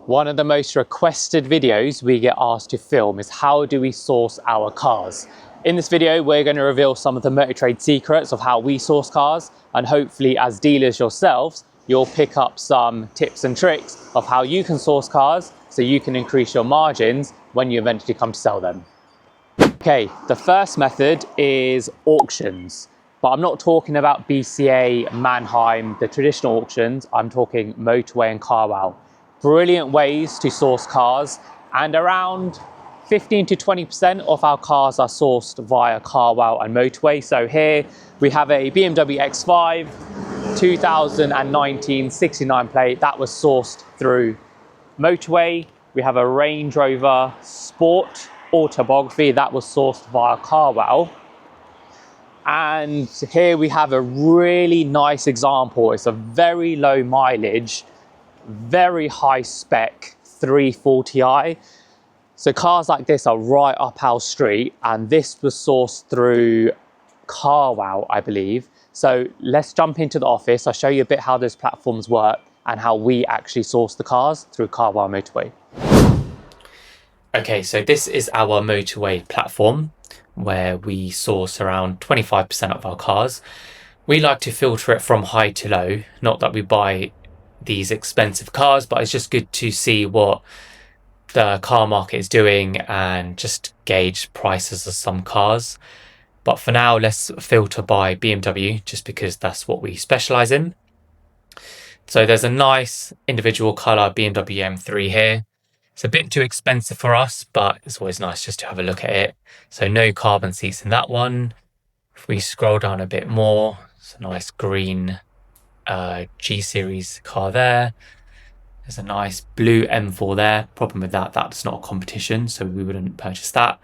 One of the most requested videos we get asked to film is how do we source our cars. In this video, we're going to reveal some of the Motor Trade secrets of how we source cars, and hopefully as dealers yourselves, you'll pick up some tips and tricks of how you can source cars so you can increase your margins when you eventually come to sell them. Okay, the first method is auctions, but I'm not talking about BCA, Mannheim, the traditional auctions. I'm talking Motorway and CarWow. Brilliant ways to source cars, and around 15 to 20% of our cars are sourced via CarWow and Motorway. So here we have a BMW X5 2019 69 plate that was sourced through Motorway. We have a Range Rover Sport Autobiography that was sourced via CarWow. And here we have a really nice example. It's a very low mileage, very high spec 340i. So cars like this are right up our street, and this was sourced through CarWow, I believe. So let's jump into the office. I'll show you a bit how those platforms work and how we actually source the cars through CarWow Motorway. Okay, so this is our Motorway platform where we source around 25% of our cars. We like to filter it from high to low, not that we buy these expensive cars, but it's just good to see what the car market is doing and just gauge prices of some cars. But for now, let's filter by BMW just because that's what we specialize in. So there's a nice individual color BMW M3 here. It's a bit too expensive for us, but it's always nice just to have a look at it. So no carbon seats in that one. If we scroll down a bit more, it's a nice green G-Series car there. There's a nice blue M4 there. Problem with that, that's not a competition, so we wouldn't purchase that.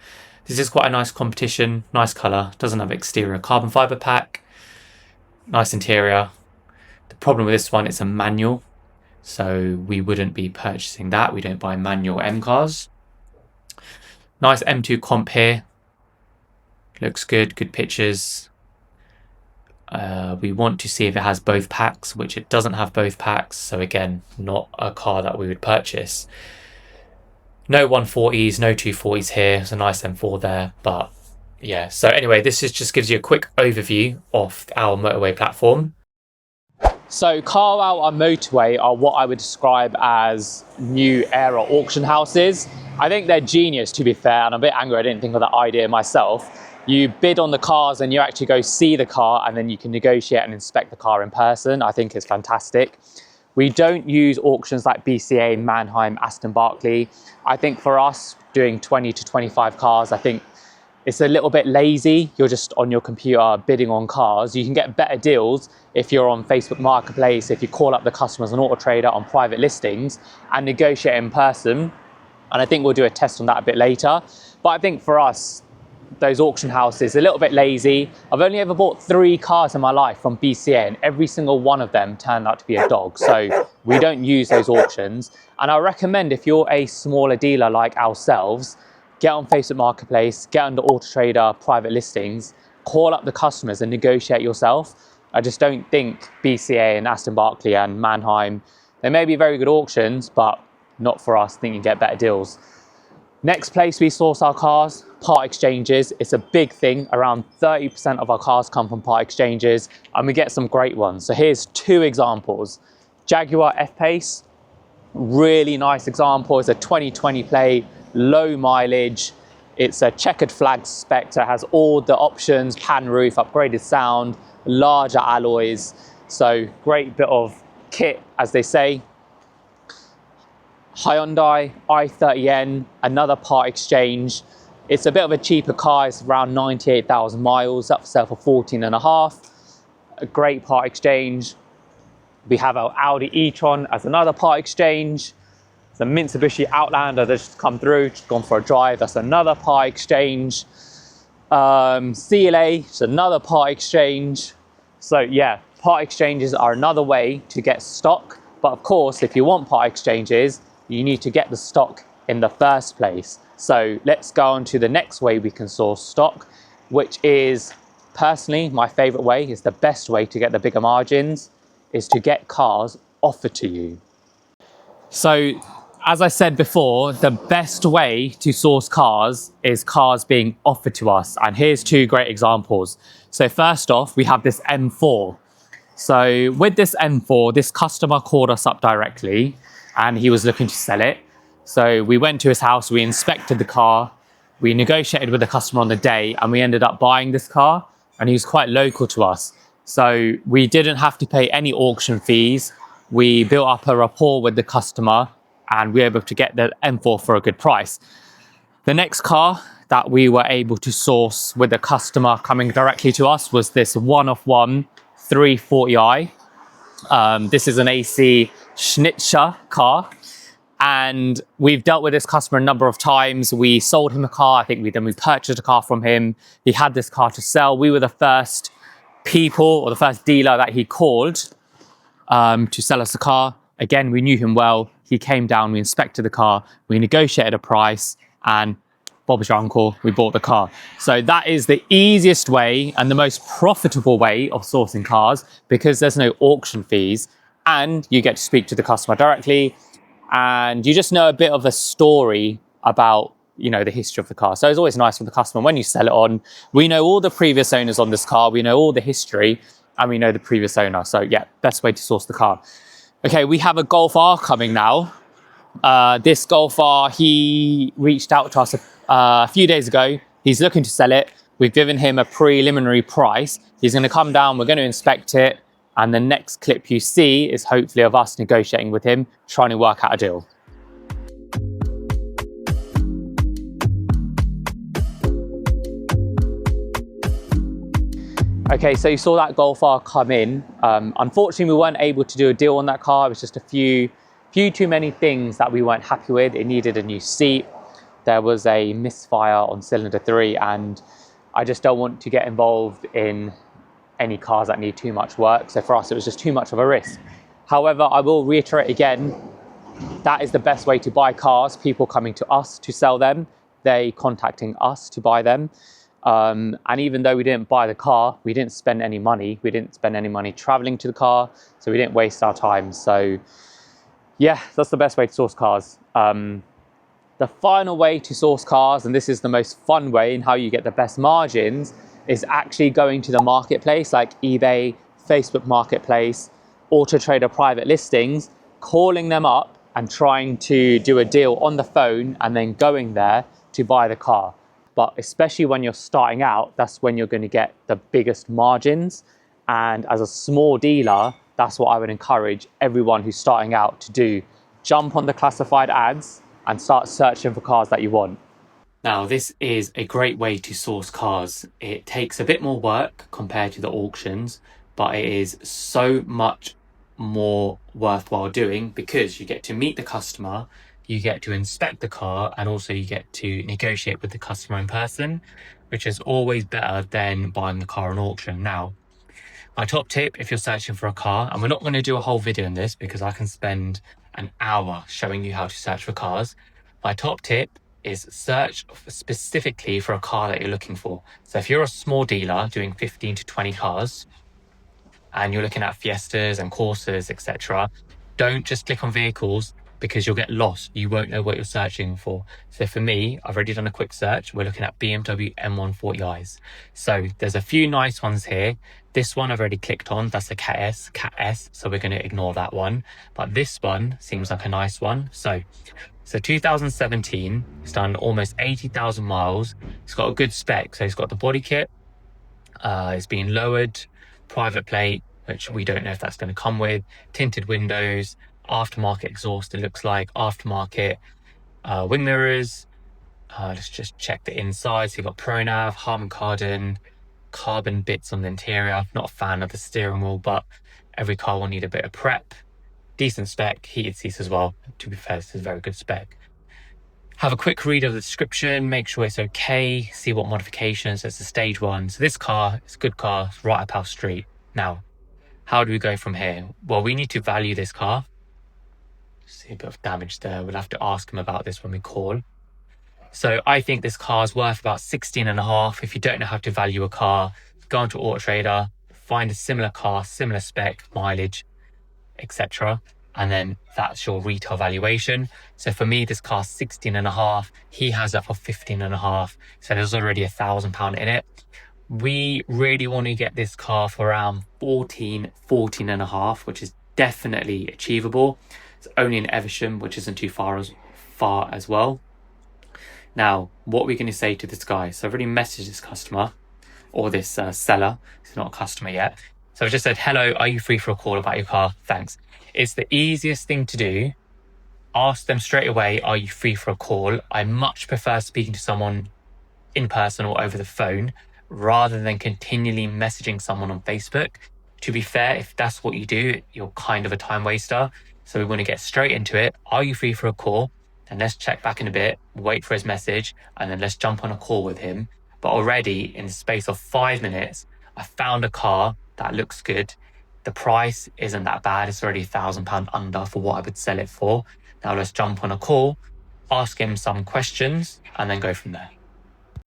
This is quite a nice competition, nice colour. Doesn't have exterior carbon fibre pack. Nice interior. The problem with this one, it's a manual, so we wouldn't be purchasing that. We don't buy manual M cars. Nice M2 comp here. Looks good, good pictures. We want to see if it has both packs, which it doesn't have both packs. So again, not a car that we would purchase. No 140s, no 240s here. There's a nice M4 there, but yeah. So anyway, this just gives you a quick overview of our Motorway platform. So CarWow and Motorway are what I would describe as new era auction houses. I think they're genius, to be fair, and I'm a bit angry I didn't think of that idea myself. You bid on the cars and you actually go see the car, and then you can negotiate and inspect the car in person. I think it's fantastic. We don't use auctions like BCA, Mannheim, Aston Barclay. I think for us, doing 20 to 25 cars, I think it's a little bit lazy. You're just on your computer bidding on cars. You can get better deals if you're on Facebook Marketplace, if you call up the customers on Auto Trader on private listings and negotiate in person. And I think we'll do a test on that a bit later. But I think for us, those auction houses a little bit lazy. I've only ever bought 3 cars in my life from BCA, and every single one of them turned out to be a dog. So we don't use those auctions. And I recommend, if you're a smaller dealer like ourselves, get on Facebook Marketplace, get under Auto Trader private listings, call up the customers and negotiate yourself. I just don't think BCA and Aston Barclay and Mannheim, they may be very good auctions, but not for us. I think you get better deals. Next place we source our cars, part exchanges. It's a big thing. Around 30% of our cars come from part exchanges, and we get some great ones. So here's 2 examples. Jaguar F-Pace, really nice example. It's a 2020 plate, low mileage. It's a checkered flag spec, so it has all the options, pan roof, upgraded sound, larger alloys. So great bit of kit, as they say. Hyundai i30N, another part exchange. It's a bit of a cheaper car. It's around 98,000 miles, up for sale for 14.5. A great part exchange. We have our Audi e-tron as another part exchange. The Mitsubishi Outlander that's just come through, just gone for a drive. That's another part exchange. CLA, just another part exchange. So yeah, part exchanges are another way to get stock. But of course, if you want part exchanges, you need to get the stock in the first place. So let's go on to the next way we can source stock, which is personally my favorite way, is the best way to get the bigger margins, is to get cars offered to you. So as I said before, the best way to source cars is cars being offered to us. And here's two great examples. So first off, we have this M4. So with this M4, this customer called us up directly and he was looking to sell it. So we went to his house, we inspected the car, we negotiated with the customer on the day, and we ended up buying this car, and he was quite local to us. So we didn't have to pay any auction fees. We built up a rapport with the customer and we were able to get the M4 for a good price. The next car that we were able to source with the customer coming directly to us was this one-of-one 340i. This is an AC Schnitzer car. And we've dealt with this customer a number of times. We sold him a car. I think we purchased a car from him. He had this car to sell. We were the first people or the first dealer that he called to sell us a car. Again, we knew him well. He came down, we inspected the car, we negotiated a price, and Bob's your uncle, we bought the car. So that is the easiest way and the most profitable way of sourcing cars, because there's no auction fees and you get to speak to the customer directly. And you just know a bit of a story about, the history of the car. So it's always nice for the customer when you sell it on. We know all the previous owners on this car. We know all the history and we know the previous owner. So yeah, best way to source the car. Okay, we have a Golf R coming now. This Golf R, he reached out to us a few days ago. He's looking to sell it. We've given him a preliminary price. He's going to come down. We're going to inspect it. And the next clip you see is hopefully of us negotiating with him, trying to work out a deal. Okay, so you saw that Golf R come in. Unfortunately, we weren't able to do a deal on that car. It was just a few too many things that we weren't happy with. It needed a new seat. There was a misfire on cylinder 3, and I just don't want to get involved in any cars that need too much work. So for us, it was just too much of a risk. However, I will reiterate again, that is the best way to buy cars. People coming to us to sell them, they contacting us to buy them. And even though we didn't buy the car, we didn't spend any money. We didn't spend any money traveling to the car, so we didn't waste our time. So yeah, that's the best way to source cars. The final way to source cars, and this is the most fun way and how you get the best margins, is actually going to the marketplace like eBay, Facebook Marketplace, Auto Trader private listings, calling them up and trying to do a deal on the phone and then going there to buy the car. But especially when you're starting out, that's when you're going to get the biggest margins. And as a small dealer, that's what I would encourage everyone who's starting out to do. Jump on the classified ads and start searching for cars that you want. Now, this is a great way to source cars. It takes a bit more work compared to the auctions, but it is so much more worthwhile doing because you get to meet the customer, you get to inspect the car, and also you get to negotiate with the customer in person, which is always better than buying the car on auction. Now, my top tip, if you're searching for a car, and we're not going to do a whole video on this because I can spend an hour showing you how to search for cars. My top tip is search specifically for a car that you're looking for. So if you're a small dealer doing 15 to 20 cars and you're looking at Fiestas and Corsas, etc., don't just click on vehicles because you'll get lost. You won't know what you're searching for. So for me, I've already done a quick search. We're looking at BMW M140i's. So there's a few nice ones here. This one I've already clicked on. That's a Cat S. So we're going to ignore that one. But this one seems like a nice one. So 2017, it's done almost 80,000 miles. It's got a good spec. So it's got the body kit. It's been lowered, private plate, which we don't know if that's going to come with, tinted windows, aftermarket exhaust, it looks like, aftermarket wing mirrors. Let's just check the inside. So you've got ProNav, Harman Kardon, carbon bits on the interior. I'm not a fan of the steering wheel, but every car will need a bit of prep. Decent spec, heated seats as well. To be fair, this is a very good spec. Have a quick read of the description, make sure it's okay, see what modifications. It's a stage 1. So this car, it's a good car, it's right up our street. Now, how do we go from here? Well, we need to value this car. See a bit of damage there. We'll have to ask him about this when we call. So I think this car is worth about 16.5. If you don't know how to value a car, go onto Auto Trader, find a similar car, similar spec, mileage, etc. and then that's your retail valuation. So for me, this car's 16.5. He has it for 15.5. So there's already £1,000 in it. We really want to get this car for around 14.5, which is definitely achievable. It's only in Evesham, which isn't too far as well. Now, what we're going to say to this guy. So I've already messaged this customer, or this seller. It's not a customer yet. So I've just said, hello, are you free for a call about your car? Thanks. It's the easiest thing to do. Ask them straight away, are you free for a call? I much prefer speaking to someone in person or over the phone rather than continually messaging someone on Facebook. To be fair, if that's what you do, you're kind of a time waster. So we want to get straight into it. Are you free for a call? And let's check back in a bit, wait for his message, and then let's jump on a call with him. But already in the space of 5 minutes, I found a car that looks good. The price isn't that bad. It's already £1,000 under for what I would sell it for. Now let's jump on a call, ask him some questions, and then go from there.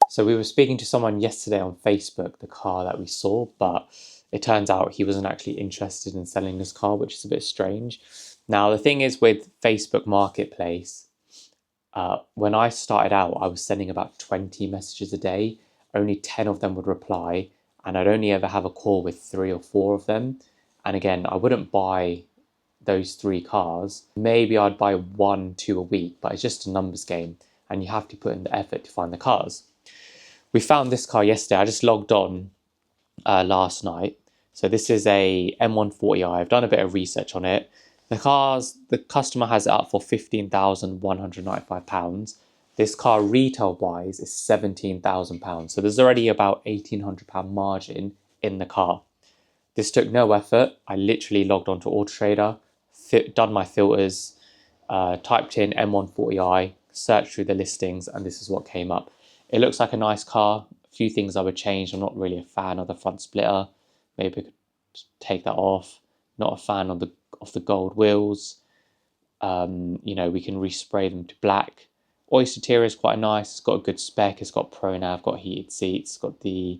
So we were speaking to someone yesterday on Facebook, the car that we saw, but it turns out he wasn't actually interested in selling this car, which is a bit strange. Now, the thing is with Facebook Marketplace, when I started out, I was sending about 20 messages a day. Only 10 of them would reply, and I'd only ever have a call with 3 or 4 of them. And again, I wouldn't buy those 3 cars. Maybe I'd buy 1, 2 a week, but it's just a numbers game, and you have to put in the effort to find the cars. We found this car yesterday. I just logged on last night. So this is a M140i. I've done a bit of research on it. The customer has it up for £15,195. This car retail wise is £17,000. So there's already about £1,800 margin in the car. This took no effort. I literally logged onto AutoTrader, done my filters, typed in M140i, searched through the listings, and this is what came up. It looks like a nice car. A few things I would change. I'm not really a fan of the front splitter. Maybe I could take that off. Not a fan of the gold wheels. You know, we can respray them to black. Oyster interior is quite nice. It's got a good spec. It's got ProNav, got heated seats, got the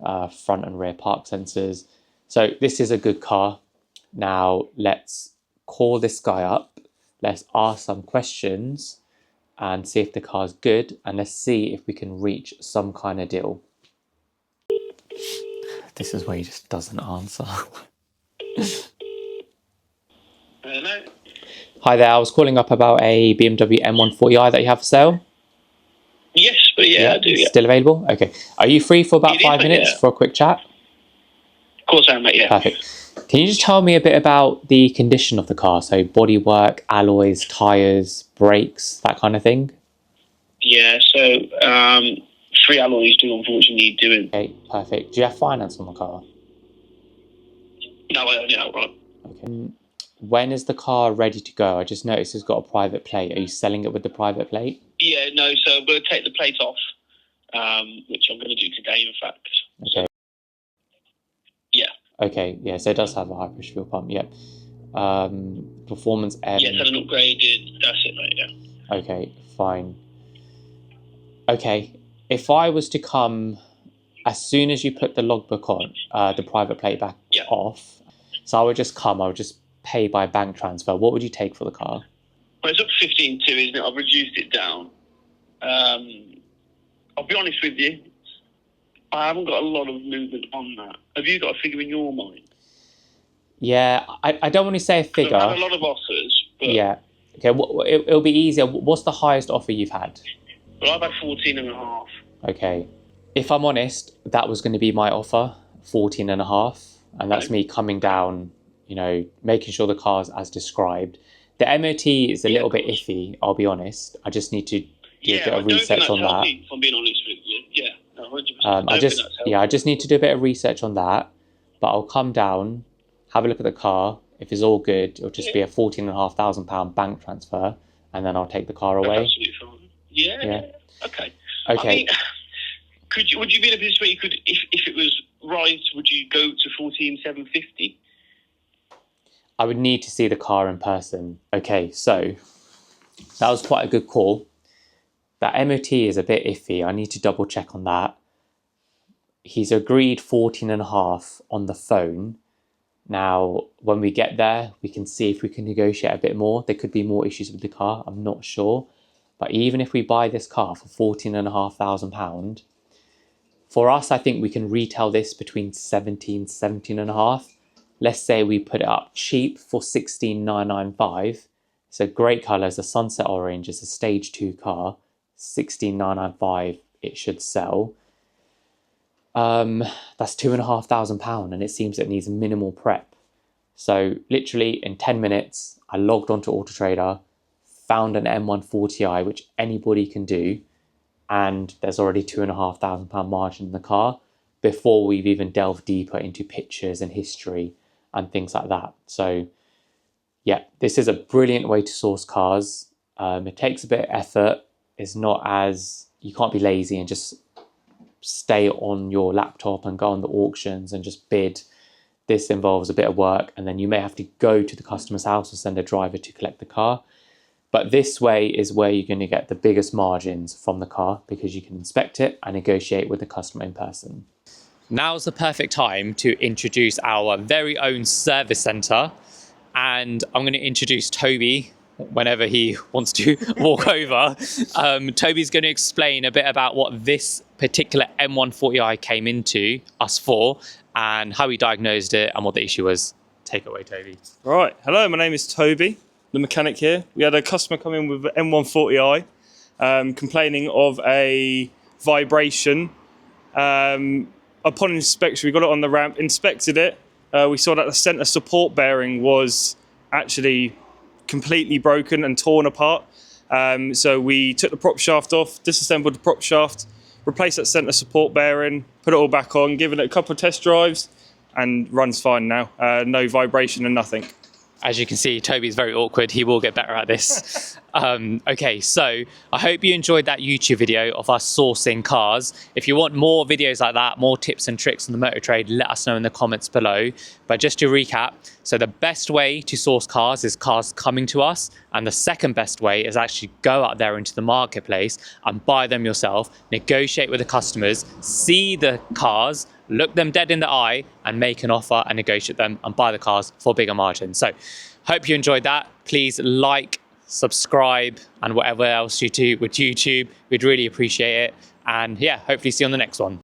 front and rear park sensors. So this is a good car. Now let's call this guy up. Let's ask some questions and see if the car's good, and let's see if we can reach some kind of deal. This is where he just doesn't answer. Hello? Hi there, I was calling up about a BMW M140i that you have for sale. Yes, but yeah, I do, yeah. Still available? Okay. Are you free for about It is, 5 minutes yeah. for a quick chat? Of course I am, mate, yeah. Perfect. Can you just tell me a bit about the condition of the car? So bodywork, alloys, tyres, brakes, that kind of thing? Yeah, so 3 alloys do unfortunately need doing. Okay, perfect. Do you have finance on the car? No, I only outright. Okay. When is the car ready to go? I just noticed it's got a private plate. Are you selling it with the private plate? Yeah, no, so I'm going to take the plate off, which I'm going to do today, in fact. Okay. Yeah. Okay, yeah, so it does have a high pressure fuel pump, yep. Performance M. Yes, had an upgraded, that's it, mate, yeah. Okay, fine. Okay, if I was to come, as soon as you put the logbook on, the private plate back off, so I would just pay by bank transfer, what would you take for the car? Well, it's up to 15.2, isn't it? I've reduced it down. I'll be honest with you, I haven't got a lot of movement on that. Have you got a figure in your mind? Yeah, I don't want to say a figure. I've had a lot of offers. But yeah. Okay, it'll be easier. What's the highest offer you've had? Well, I've had 14.5. Okay. If I'm honest, that was going to be my offer, 14.5. And that's me coming down, you know, making sure the car's as described. The MOT is a little bit iffy, I'll be honest. I just need to do a bit of research on that. If I'm being honest with you. Yeah, no, 100%. I just need to do a bit of research on that. But I'll come down, have a look at the car. If it's all good, it'll just be a £14,500 bank transfer, and then I'll take the car away. Absolutely fine. Yeah. Okay. Okay. I mean, would you be in a position where you could, if it was right, would you go to 14,750? I would need to see the car in person. Okay, so that was quite a good call. That MOT is a bit iffy. I need to double check on that. He's agreed 14.5 on the phone. Now, when we get there, we can see if we can negotiate a bit more. There could be more issues with the car, I'm not sure. But even if we buy this car for £14,500, for us, I think we can retail this between 17,500. Let's say we put it up cheap for 16,995. It's a great colour, it's a sunset orange, it's a stage 2 car. 16,995 it should sell. That's £2,500, and it seems it needs minimal prep. So literally in 10 minutes, I logged onto Auto Trader, found an M140i, which anybody can do, and there's already £2,500 margin in the car before we've even delved deeper into pictures and history and things like that. So yeah, this is a brilliant way to source cars. It takes a bit of effort. It's not as, you can't be lazy and just stay on your laptop and go on the auctions and just bid. This involves a bit of work, and then you may have to go to the customer's house or send a driver to collect the car. But this way is where you're going to get the biggest margins from the car, because you can inspect it and negotiate with the customer in person. Now's the perfect time to introduce our very own service centre, and I'm going to introduce Toby whenever he wants to walk over. Toby's going to explain a bit about what this particular M140i came into us for, and how he diagnosed it and what the issue was. Take it away, Toby. Right, hello, my name is Toby, the mechanic here. We had a customer come in with an M140i complaining of a vibration. Upon inspection, we got it on the ramp, inspected it. We saw that the centre support bearing was actually completely broken and torn apart. So we took the prop shaft off, disassembled the prop shaft, replaced that centre support bearing, put it all back on, given it a couple of test drives, and runs fine now. No vibration and nothing. As you can see, Toby's very awkward. He will get better at this. Okay, so I hope you enjoyed that YouTube video of us sourcing cars. If you want more videos like that, more tips and tricks on the motor trade, let us know in the comments below. But just to recap, so the best way to source cars is cars coming to us. And the second best way is actually go out there into the marketplace and buy them yourself, negotiate with the customers, see the cars, look them dead in the eye and make an offer and negotiate them and buy the cars for bigger margins. So hope you enjoyed that. Please like, subscribe, and whatever else you do with YouTube. We'd really appreciate it. And yeah, hopefully see you on the next one.